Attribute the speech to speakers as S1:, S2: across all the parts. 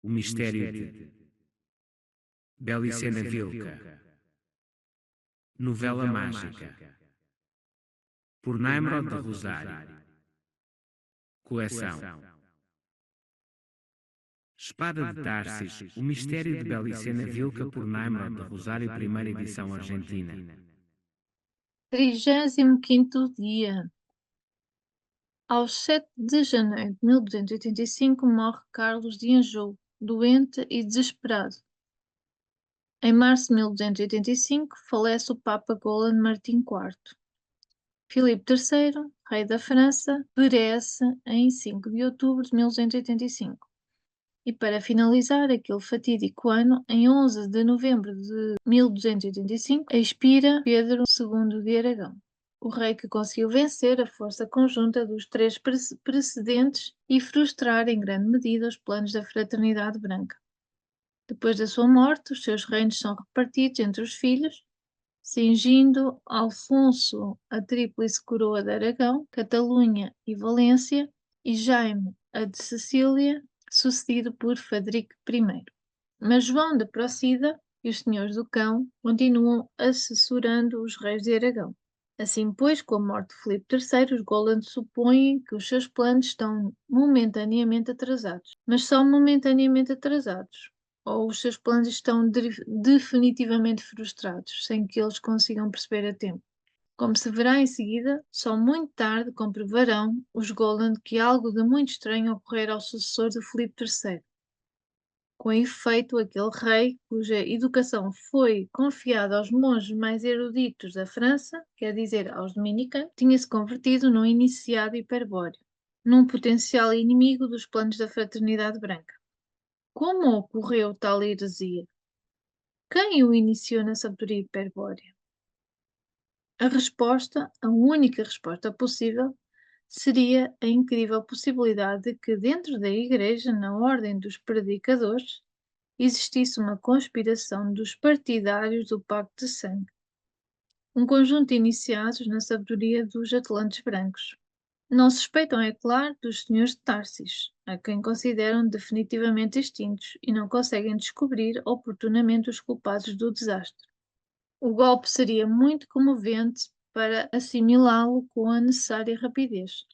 S1: O mistério de Belicena Vilca. Novela mágica. Por Naimrod de Rosário. Coleção. Espada de Tarsis. O mistério de Belicena Vilca por Naimrod de Rosário, primeira edição argentina.
S2: 35º dia. Aos 7 de janeiro de 1285 morre Carlos de Anjou, doente e desesperado. Em março de 1285 falece o Papa Golan Martim IV. Filipe III, rei da França, perece em 5 de outubro de 1285. E para finalizar aquele fatídico ano, em 11 de novembro de 1285, expira Pedro II de Aragão, o rei que conseguiu vencer a força conjunta dos três precedentes e frustrar em grande medida os planos da Fraternidade Branca. Depois da sua morte, os seus reinos são repartidos entre os filhos, cingindo Alfonso a tríplice coroa de Aragão, Catalunha e Valência, e Jaime a de Sicília, sucedido por Frederico I. Mas João de Procida e os senhores do Cão continuam assessorando os reis de Aragão. Assim, pois, com a morte de Filipe III, os Golands supõem que os seus planos estão momentaneamente atrasados. Mas só momentaneamente atrasados. Ou os seus planos estão definitivamente frustrados, sem que eles consigam perceber a tempo. Como se verá em seguida, só muito tarde comprovarão os Goland que algo de muito estranho ocorrera ao sucessor de Filipe III. Com efeito, aquele rei, cuja educação foi confiada aos monges mais eruditos da França, quer dizer, aos dominicanos, tinha-se convertido num iniciado hiperbóreo, num potencial inimigo dos planos da Fraternidade Branca. Como ocorreu tal heresia? Quem o iniciou na sabedoria hiperbórea? A única resposta possível, seria a incrível possibilidade de que dentro da Igreja, na ordem dos predicadores, existisse uma conspiração dos partidários do Pacto de Sangue, um conjunto de iniciados na sabedoria dos Atlantes Brancos. Não suspeitam, é claro, dos senhores de Tarsis, a quem consideram definitivamente extintos e não conseguem descobrir oportunamente os culpados do desastre. O golpe seria muito comovente para assimilá-lo com a necessária rapidez.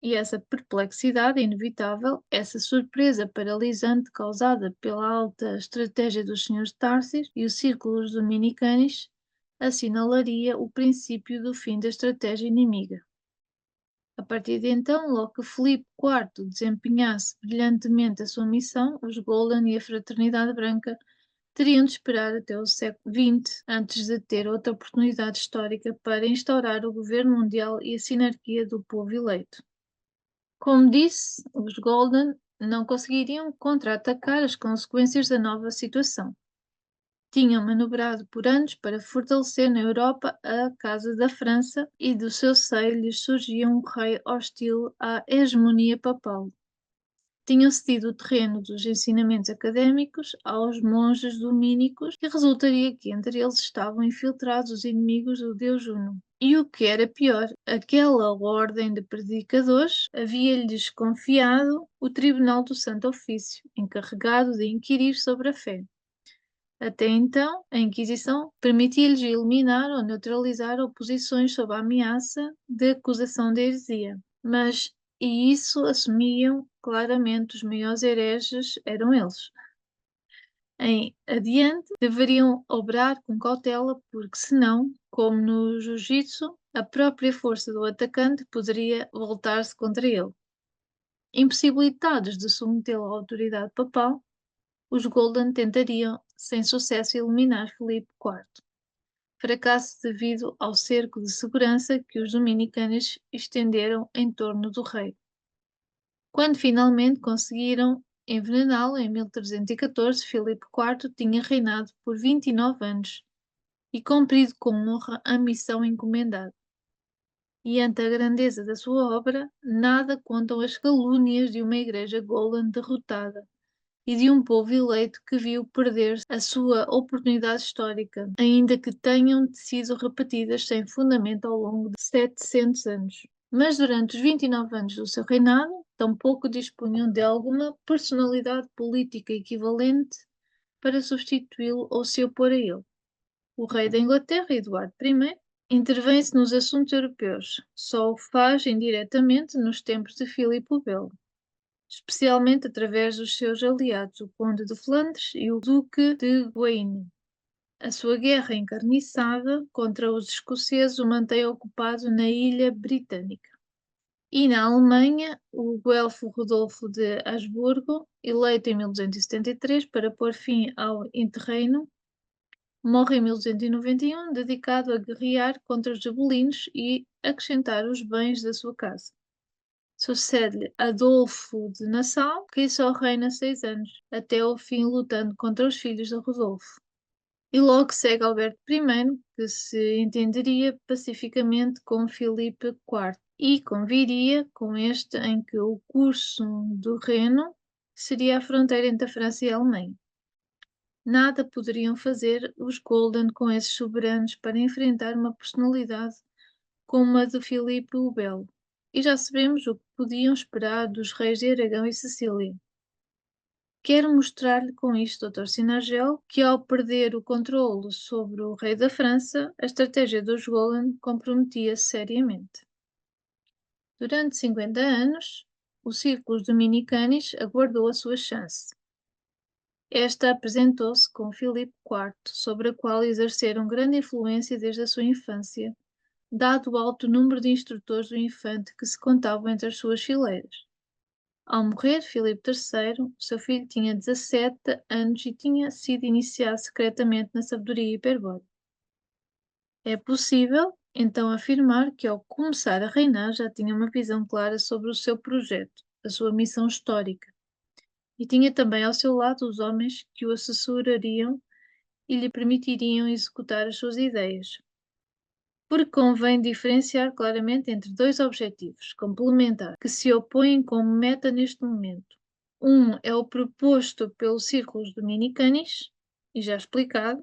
S2: E essa perplexidade inevitável, essa surpresa paralisante causada pela alta estratégia dos senhores de Tarsis e os círculos dominicanos, assinalaria o princípio do fim da estratégia inimiga. A partir de então, logo que Filipe IV desempenhasse brilhantemente a sua missão, os Golden e a Fraternidade Branca teriam de esperar até o século XX antes de ter outra oportunidade histórica para instaurar o governo mundial e a sinarquia do povo eleito. Como disse, os Golden não conseguiriam contra-atacar as consequências da nova situação. Tinham manobrado por anos para fortalecer na Europa a Casa da França e do seu seio lhes surgia um rei hostil à hegemonia papal. Tinham cedido o terreno dos ensinamentos académicos aos monges domínicos e resultaria que entre eles estavam infiltrados os inimigos do Deus Uno. E o que era pior, aquela ordem de predicadores havia-lhes confiado o Tribunal do Santo Ofício, encarregado de inquirir sobre a fé. Até então, a Inquisição permitia-lhes eliminar ou neutralizar oposições sob a ameaça de acusação de heresia. Mas, e isso assumiam claramente os maiores hereges eram eles. Em adiante, deveriam obrar com cautela, porque senão, como no jiu-jitsu, a própria força do atacante poderia voltar-se contra ele. Impossibilitados de submetê-lo à autoridade papal, os Golden tentariam, sem sucesso, eliminar Filipe IV. Fracasso devido ao cerco de segurança que os dominicanos estenderam em torno do rei. Quando finalmente conseguiram envenená-lo em 1314, Filipe IV tinha reinado por 29 anos e cumprido com honra a missão encomendada. E ante a grandeza da sua obra, nada contam as calúnias de uma igreja Golden derrotada e de um povo eleito que viu perder a sua oportunidade histórica, ainda que tenham sido repetidas sem fundamento ao longo de 700 anos. Mas durante os 29 anos do seu reinado, tampouco dispunham de alguma personalidade política equivalente para substituí-lo ou se opor a ele. O rei da Inglaterra, Eduardo I, intervém-se nos assuntos europeus, só o faz indiretamente nos tempos de Filipe o Belo, especialmente através dos seus aliados, o Conde de Flandres e o Duque de Guienne. A sua guerra encarniçada contra os escoceses o mantém ocupado na Ilha Britânica. E na Alemanha, o guelfo Rodolfo de Habsburgo, eleito em 1273 para pôr fim ao interreino, morre em 1291, dedicado a guerrear contra os jabulinos e acrescentar os bens da sua casa. Sucede-lhe Adolfo de Nassau, que só reina 6 anos, até ao fim lutando contra os filhos de Rodolfo. E logo segue Alberto I, que se entenderia pacificamente com Filipe IV e conviria com este em que o curso do Reno seria a fronteira entre a França e a Alemanha. Nada poderiam fazer os Golden com esses soberanos para enfrentar uma personalidade como a de Filipe o Belo. E já sabemos o que podiam esperar dos reis de Aragão e Sicília. Quero mostrar-lhe com isto, Dr. Sinagel, que ao perder o controlo sobre o rei da França, a estratégia dos Golden comprometia-se seriamente. Durante 50 anos, o Círculo Dominicanis aguardou a sua chance. Esta apresentou-se com Filipe IV, sobre a qual exerceram grande influência desde a sua infância, dado o alto número de instrutores do infante que se contavam entre as suas fileiras. Ao morrer Filipe III, seu filho tinha 17 anos e tinha sido iniciado secretamente na sabedoria hiperbórea. É possível, então, afirmar que ao começar a reinar já tinha uma visão clara sobre o seu projeto, a sua missão histórica, e tinha também ao seu lado os homens que o assessorariam e lhe permitiriam executar as suas ideias. Porque convém diferenciar claramente entre dois objetivos complementares que se opõem como meta neste momento. Um é o proposto pelos círculos dominicanis, e já explicado,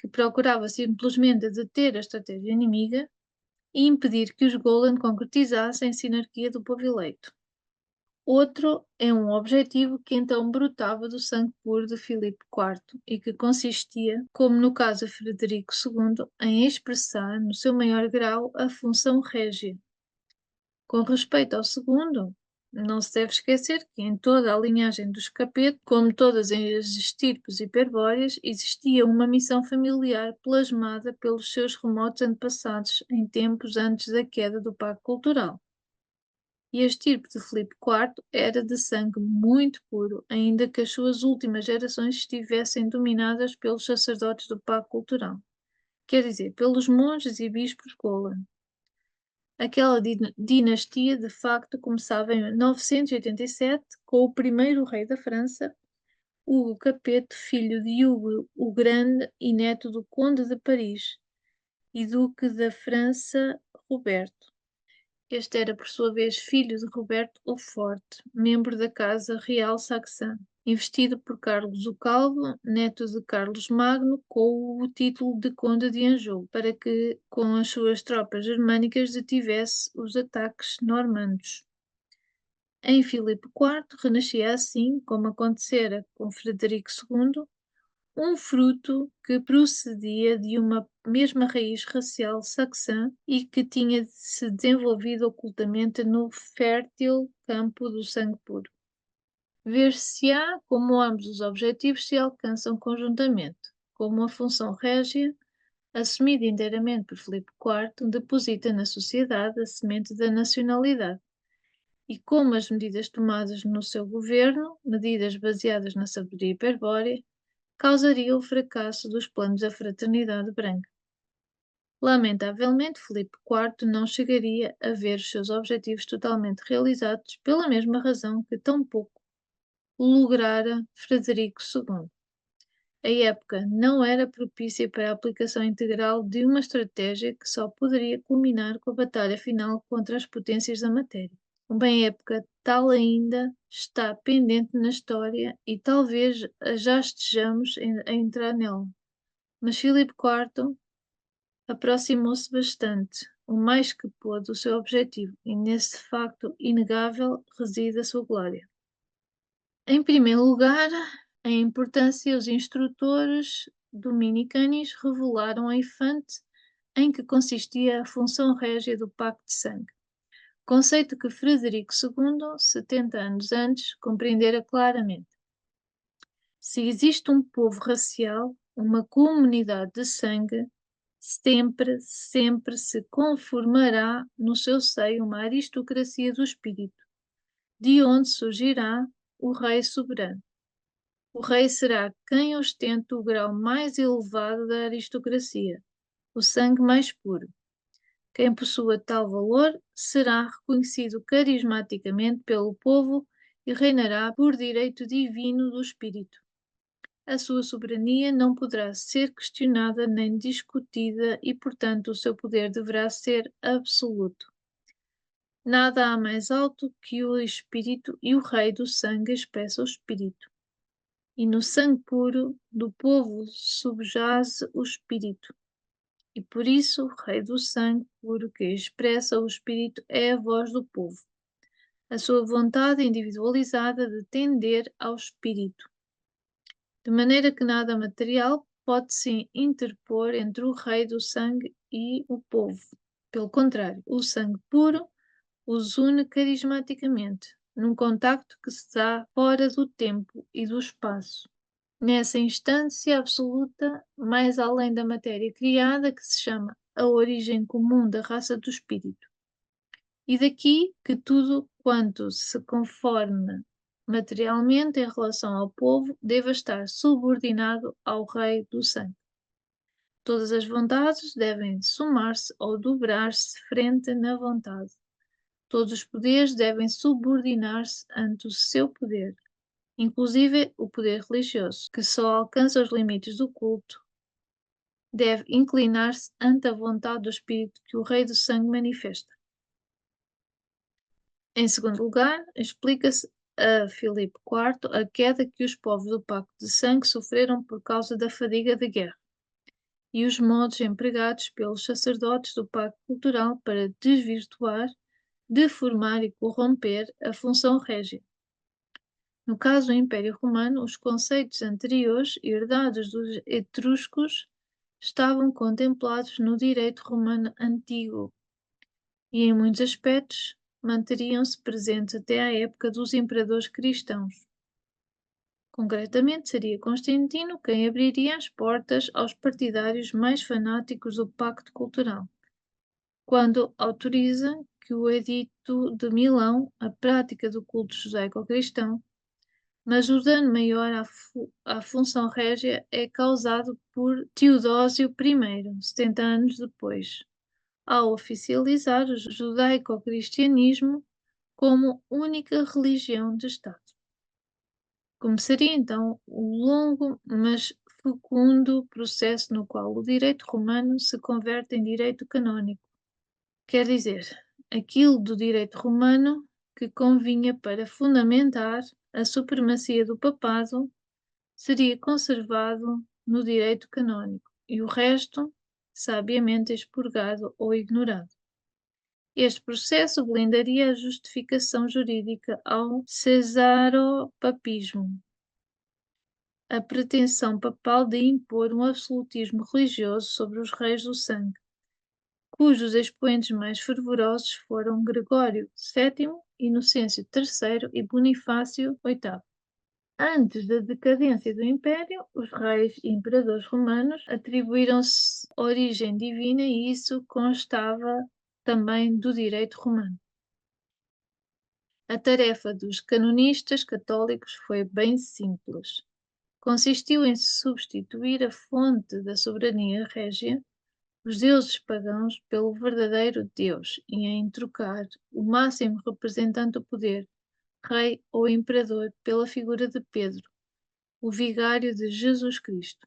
S2: que procurava simplesmente deter a estratégia inimiga e impedir que os Golan concretizassem a sinarquia do povo eleito. Outro é um objetivo que então brotava do sangue puro de Filipe IV e que consistia, como no caso de Frederico II, em expressar no seu maior grau a função régia. Com respeito ao segundo, não se deve esquecer que em toda a linhagem dos Capeto, como todas as estirpes hiperbóreas, existia uma missão familiar plasmada pelos seus remotos antepassados em tempos antes da queda do Pacto Cultural. E a estirpe de Filipe IV era de sangue muito puro, ainda que as suas últimas gerações estivessem dominadas pelos sacerdotes do Pacto Cultural, quer dizer, pelos monges e bispos Golan. Aquela dinastia, de facto, começava em 987, com o primeiro rei da França, Hugo Capeto, filho de Hugo o Grande e neto do Conde de Paris, e Duque da França, Roberto. Este era, por sua vez, filho de Roberto o Forte, membro da Casa Real Saxã, investido por Carlos o Calvo, neto de Carlos Magno, com o título de Conde de Anjou, para que, com as suas tropas germânicas, detivesse os ataques normandos. Em Filipe IV renascia assim, como acontecera com Frederico II, um fruto que procedia de uma mesma raiz racial saxã e que tinha se desenvolvido ocultamente no fértil campo do sangue puro. Ver-se-á como ambos os objetivos se alcançam conjuntamente, como a função régia, assumida inteiramente por Filipe IV, deposita na sociedade a semente da nacionalidade, e como as medidas tomadas no seu governo, medidas baseadas na sabedoria hiperbórea, causaria o fracasso dos planos da Fraternidade Branca. Lamentavelmente, Filipe IV não chegaria a ver os seus objetivos totalmente realizados pela mesma razão que tão pouco lograra Frederico II. A época não era propícia para a aplicação integral de uma estratégia que só poderia culminar com a batalha final contra as potências da matéria. Uma época tal ainda está pendente na história e talvez já estejamos a entrar nela. Mas Filipe IV aproximou-se bastante, o mais que pôde o seu objetivo, e nesse facto inegável reside a sua glória. Em primeiro lugar, a importância os instrutores dominicanos revelaram a Infante em que consistia a função régia do Pacto de Sangue, conceito que Frederico II, 70 anos antes, compreendera claramente. Se existe um povo racial, uma comunidade de sangue, sempre se conformará no seu seio uma aristocracia do espírito, de onde surgirá o rei soberano. O rei será quem ostenta o grau mais elevado da aristocracia, o sangue mais puro. Quem possua tal valor será reconhecido carismaticamente pelo povo e reinará por direito divino do espírito. A sua soberania não poderá ser questionada nem discutida e, portanto, o seu poder deverá ser absoluto. Nada há mais alto que o espírito e o rei do sangue expressa o espírito. E no sangue puro do povo subjaz o espírito. E por isso o rei do sangue puro que expressa o espírito é a voz do povo, a sua vontade individualizada de tender ao espírito. De maneira que nada material pode se interpor entre o rei do sangue e o povo. Pelo contrário, o sangue puro os une carismaticamente, num contacto que se dá fora do tempo e do espaço. Nessa instância absoluta, mais além da matéria criada, que se chama a origem comum da raça do espírito. E daqui que tudo quanto se conforme materialmente em relação ao povo deva estar subordinado ao rei do sangue. Todas as vontades devem somar-se ou dobrar-se frente na vontade. Todos os poderes devem subordinar-se ante o seu poder, inclusive o poder religioso, que só alcança os limites do culto, deve inclinar-se ante a vontade do Espírito que o Rei do Sangue manifesta. Em segundo lugar, explica-se a Filipe IV a queda que os povos do Pacto de Sangue sofreram por causa da fadiga da guerra e os modos empregados pelos sacerdotes do Pacto Cultural para desvirtuar, deformar e corromper a função régia. No caso do Império Romano, os conceitos anteriores, herdados dos etruscos, estavam contemplados no direito romano antigo e, em muitos aspectos, manteriam-se presentes até à época dos imperadores cristãos. Concretamente, seria Constantino quem abriria as portas aos partidários mais fanáticos do Pacto Cultural, quando autoriza que o Edito de Milão, a prática do culto judaico-cristão, mas o dano maior à função régia é causado por Teodósio I, 70 anos depois, ao oficializar o judaico-cristianismo como única religião de Estado. Começaria então o longo, mas fecundo processo no qual o direito romano se converte em direito canônico. Quer dizer, aquilo do direito romano que convinha para fundamentar a supremacia do papado seria conservado no direito canônico e o resto sabiamente expurgado ou ignorado. Este processo blindaria a justificação jurídica ao cesaropapismo, a pretensão papal de impor um absolutismo religioso sobre os reis do sangue, cujos expoentes mais fervorosos foram Gregório VII, Inocêncio III e Bonifácio VIII. Antes da decadência do Império, os reis e imperadores romanos atribuíram-se origem divina e isso constava também do direito romano. A tarefa dos canonistas católicos foi bem simples. Consistiu em substituir a fonte da soberania régia, os deuses pagãos, pelo verdadeiro Deus e em trocar o máximo representante do poder, rei ou imperador, pela figura de Pedro, o vigário de Jesus Cristo.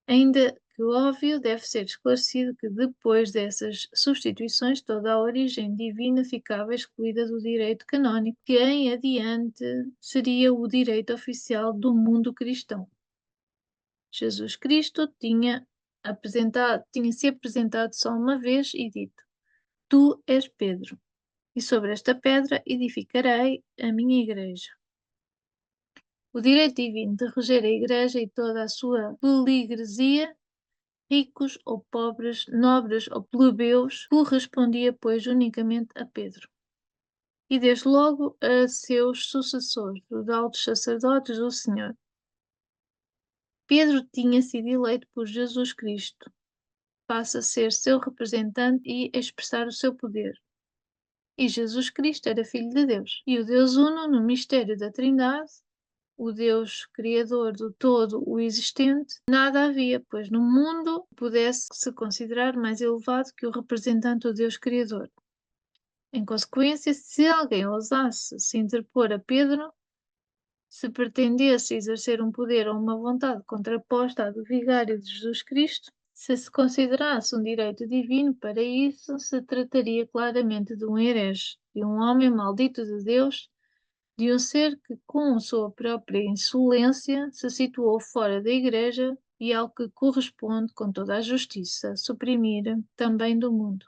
S2: Ainda que óbvio, deve ser esclarecido que depois dessas substituições toda a origem divina ficava excluída do direito canônico, que em adiante seria o direito oficial do mundo cristão. Jesus Cristo tinha se apresentado só uma vez e dito: Tu és Pedro, e sobre esta pedra edificarei a minha igreja. O direito divino de reger a igreja e toda a sua feligresia, ricos ou pobres, nobres ou plebeus, correspondia, pois, unicamente a Pedro. E desde logo a seus sucessores, os altos sacerdotes do Senhor. Pedro tinha sido eleito por Jesus Cristo, passa a ser seu representante e expressar o seu poder. E Jesus Cristo era Filho de Deus. E o Deus Uno, no mistério da Trindade, o Deus Criador do todo o existente, nada havia, pois no mundo pudesse se considerar mais elevado que o representante do Deus Criador. Em consequência, se alguém ousasse se interpor a Pedro, se pretendesse exercer um poder ou uma vontade contraposta à do vigário de Jesus Cristo, se considerasse um direito divino para isso, se trataria claramente de um herege, de um homem maldito de Deus, de um ser que, com sua própria insolência, se situou fora da Igreja e ao que corresponde, com toda a justiça, suprimir também do mundo.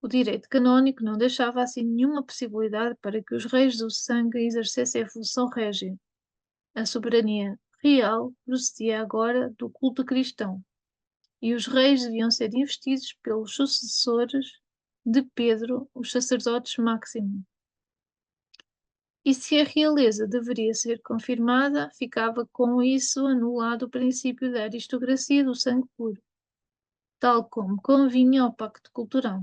S2: O direito canónico não deixava assim nenhuma possibilidade para que os reis do sangue exercessem a função régia. A soberania real procedia agora do culto cristão, e os reis deviam ser investidos pelos sucessores de Pedro, os sacerdotes máximo. E se a realeza deveria ser confirmada, ficava com isso anulado o princípio da aristocracia do sangue puro, tal como convinha ao pacto cultural.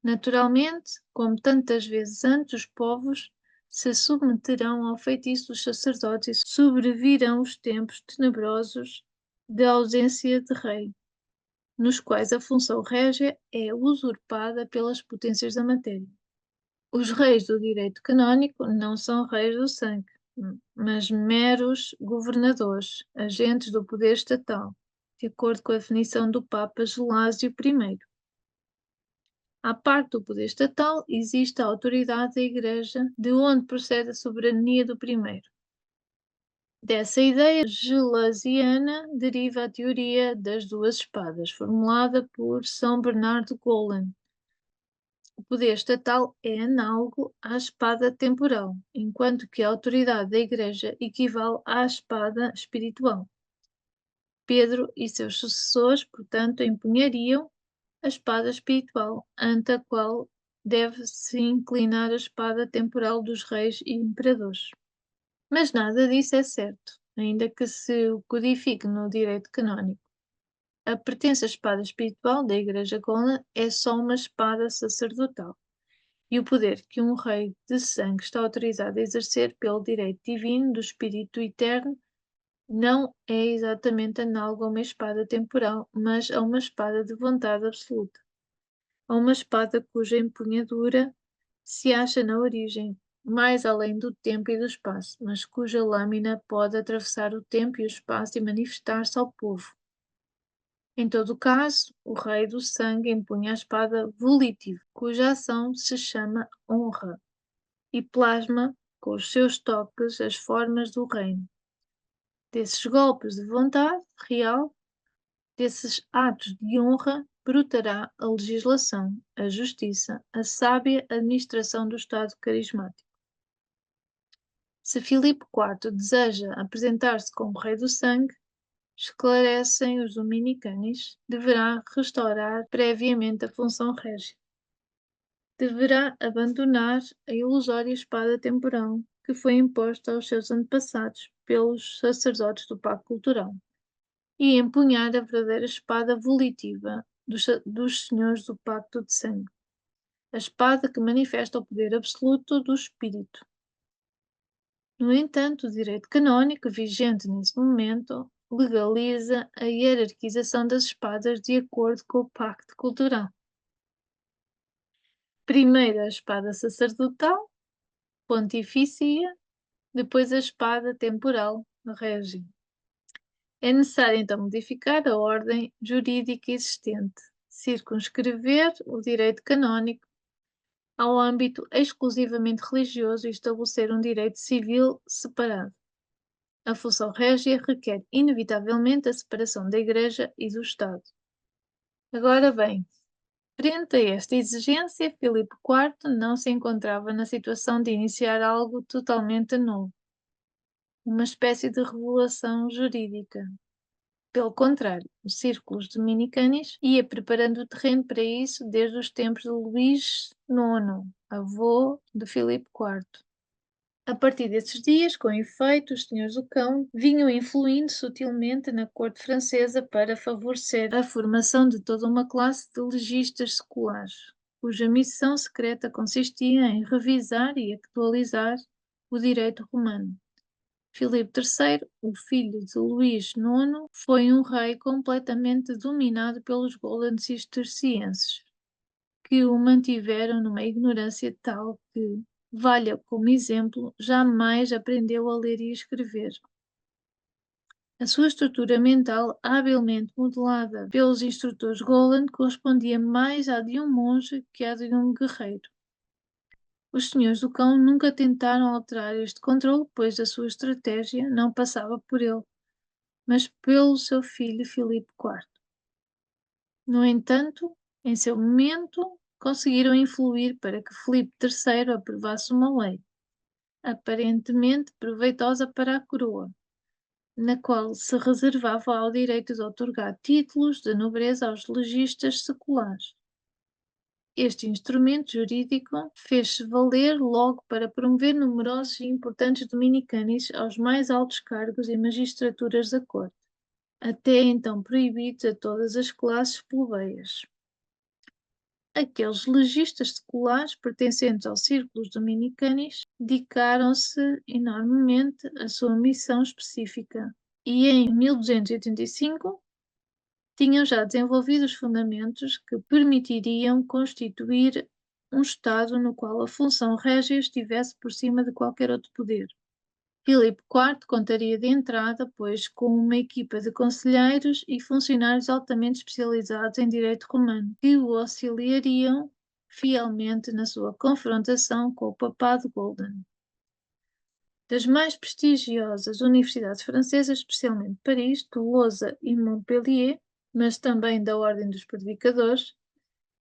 S2: Naturalmente, como tantas vezes antes, os povos se submeterão ao feitiço dos sacerdotes e sobrevirão os tempos tenebrosos de ausência de rei, nos quais a função régia é usurpada pelas potências da matéria. Os reis do direito canónico não são reis do sangue, mas meros governadores, agentes do poder estatal, de acordo com a definição do Papa Gelásio I. À parte do poder estatal, existe a autoridade da Igreja, de onde procede a soberania do primeiro. Dessa ideia gelasiana deriva a teoria das duas espadas, formulada por São Bernardo Golem. O poder estatal é análogo à espada temporal, enquanto que a autoridade da Igreja equivale à espada espiritual. Pedro e seus sucessores, portanto, empunhariam a espada espiritual, ante a qual deve-se inclinar a espada temporal dos reis e imperadores. Mas nada disso é certo, ainda que se o codifique no direito canónico. A pertença à espada espiritual da Igreja Golem é só uma espada sacerdotal, e o poder que um rei de sangue está autorizado a exercer pelo direito divino do Espírito Eterno não é exatamente análogo a uma espada temporal, mas a uma espada de vontade absoluta, a uma espada cuja empunhadura se acha na origem, mais além do tempo e do espaço, mas cuja lâmina pode atravessar o tempo e o espaço e manifestar-se ao povo. Em todo o caso, o rei do sangue empunha a espada volitiva, cuja ação se chama honra, e plasma com os seus toques as formas do reino. Desses golpes de vontade real, desses atos de honra, brotará a legislação, a justiça, a sábia administração do Estado carismático. Se Filipe IV deseja apresentar-se como rei do sangue, esclarecem os dominicanos, deverá restaurar previamente a função régia. Deverá abandonar a ilusória espada temporal que foi imposta aos seus antepassados pelos sacerdotes do pacto cultural e empunhar a verdadeira espada volitiva dos senhores do pacto de sangue, a espada que manifesta o poder absoluto do espírito. No entanto, o direito canónico vigente nesse momento legaliza a hierarquização das espadas de acordo com o pacto cultural. Primeiro a espada sacerdotal, pontifícia, depois a espada temporal, régia. É necessário então modificar a ordem jurídica existente, circunscrever o direito canónico ao âmbito exclusivamente religioso e estabelecer um direito civil separado. A função régia requer inevitavelmente a separação da Igreja e do Estado. Agora bem, Frente a esta exigência, Filipe IV não se encontrava na situação de iniciar algo totalmente novo, uma espécie de revelação jurídica. Pelo contrário, os círculos dominicanos ia preparando o terreno para isso desde os tempos de Luís IX, avô de Filipe IV. A partir desses dias, com efeito, os senhores do cão vinham influindo sutilmente na corte francesa para favorecer a formação de toda uma classe de legistas seculares, cuja missão secreta consistia em revisar e atualizar o direito romano. Filipe III, o filho de Luís IX, foi um rei completamente dominado pelos Golden Cistercienses, que o mantiveram numa ignorância tal que, valha como exemplo, jamais aprendeu a ler e escrever. A sua estrutura mental, habilmente modelada pelos instrutores Golden, correspondia mais à de um monge que à de um guerreiro. Os senhores do cão nunca tentaram alterar este controle, pois a sua estratégia não passava por ele, mas pelo seu filho Filipe IV. No entanto, em seu momento, conseguiram influir para que Filipe III aprovasse uma lei, aparentemente proveitosa para a coroa, na qual se reservava o direito de outorgar títulos de nobreza aos legistas seculares. Este instrumento jurídico fez-se valer logo para promover numerosos e importantes dominicanos aos mais altos cargos e magistraturas da corte, até então proibidos a todas as classes plebeias. Aqueles legistas seculares pertencentes aos círculos dominicanos dedicaram-se enormemente à sua missão específica e em 1285 tinham já desenvolvido os fundamentos que permitiriam constituir um Estado no qual a função régia estivesse por cima de qualquer outro poder. Filipe IV contaria de entrada, pois, com uma equipa de conselheiros e funcionários altamente especializados em direito romano, que o auxiliariam fielmente na sua confrontação com o papado Golden. Das mais prestigiosas universidades francesas, especialmente Paris, Toulouse e Montpellier, mas também da Ordem dos Predicadores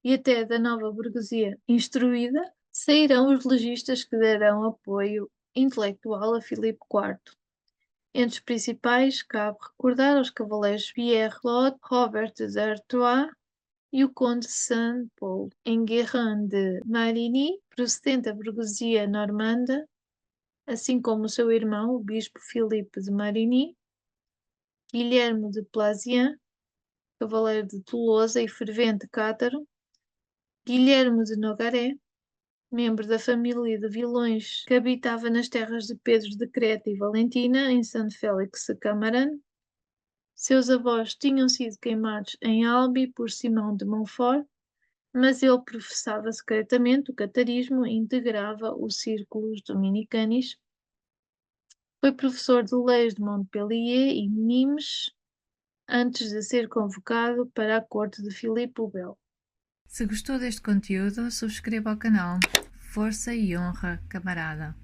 S2: e até da nova burguesia instruída, sairão os legistas que darão apoio intelectual a Filipe IV. Entre os principais, cabe recordar os cavaleiros Pierre-Claude, Robert d'Artois e o conde Saint-Paul, Enguerrand de Marigny, procedente da burguesia normanda, assim como o seu irmão, o bispo Philippe de Marigny, Guilherme de Plaisance, cavaleiro de Tolosa e fervente cátaro, Guilherme de Nogaret, membro da família de Vilões que habitava nas terras de Pedro de Creta e Valentina, em Santo Félix Camaran. Seus avós tinham sido queimados em Albi por Simão de Montfort, mas ele professava secretamente o catarismo e integrava os círculos dominicanos. Foi professor de leis de Montpellier e Nimes, antes de ser convocado para a corte de Filipe o Belo.
S3: Se gostou deste conteúdo, subscreva o canal. Força e honra, camarada!